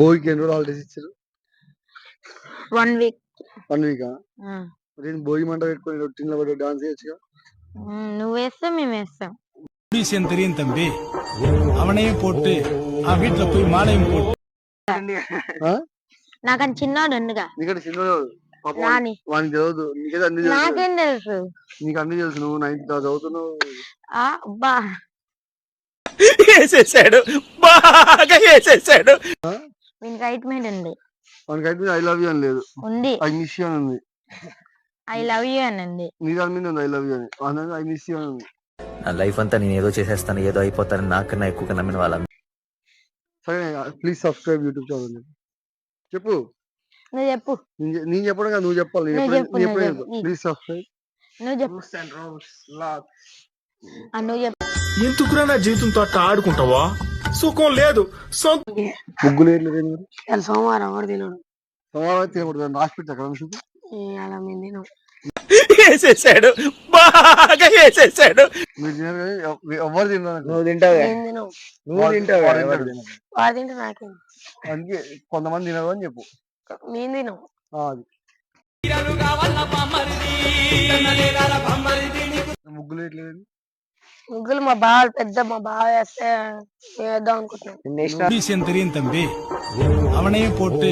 భోగికి ఎన్ని రోజులు హాలిడేస్ ఇచ్చారు? 1 వీక్. 1 వీకా? భోగి మంట పెట్టుకొని రొట్టిన్లో పడి డాన్స్ చేయొచ్చుగా. నువ్వు వేస్తా మేము వేస్తాం. தெரியும் தம்பி, அவனையும் போட்டு ఆ వీటిలో పోయి మాలయం పోட்டு. నాకని చిన్నోడు ఉండుగా. నీకంటే చిన్నోడు వానికి చదవదు. నీకైతే అన్ని తెలుసు. నాకేం తెలుసు? నీకు అన్ని తెలుసు. నువ్వు 9th క్లాస్ చదువుతున్నావు. అబ్బా వేసేసాడు, బాగా వేసేసాడు. వీనికి రైట్ మీద ఉంది. వానికి రైట్ మీద ఐ లవ్ యూ అని లేదు, ఉంది. ఐ మిస్ యూ అని ఉంది. ఐ లవ్ యూ అని ఉంది. నీ దాని మీద ఉంది ఐ లవ్ యూ అని. ఐ మిస్ యూ అని ఉంది. నా లైఫ్ అంతా నేను ఏదో చేసేస్తాను, ఏదో అయిపోతాను, నాకన్నా ఎక్కువగా నమ్మిన వాళ్ళ. సరే, ప్లీజ్ సబ్స్క్రైబ్ యూట్యూబ్ ఛానల్. చెప్పు. నువ్వు చెప్పు. నేను చెప్పడం కాదు, నువ్వు చెప్పాలి. Please subscribe. నువ్వు చెప్పు. నువ్వు చెప్పు. ఎందుకురా నా జీవితంతో అట్లా ఆడుకుంటావా? సుఖం లేదు. ముగ్గులు వేయలేదు. సోమవారం ఎవరు తినడు. సోమవారం తినకూడదు. రాసి పెట్టా కదా చూపు. అలా మేము తినం. వేసేసాడు, బాగా వేసేసాడు. మీరు తినరు, ఎవరు తిన్నారు? నువ్వు తింటావు, నువ్వు తింటావు. వాడు తింటే నాకేం. అందుకే కొంతమంది తినరు అని చెప్పు. మేము తినం. అది ముగ్గులు వేయట్లేదు. ముగ్గులు మా బావ పెద్ద, మా బావ వేస్తే వేద్దాం అనుకుంటున్నాం. தெரியும் தம்பி, அவனையும் போட்டு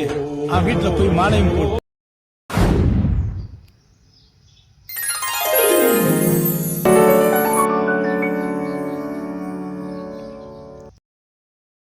ఆ వీటిలో పోయి మాలయం పోட்டு.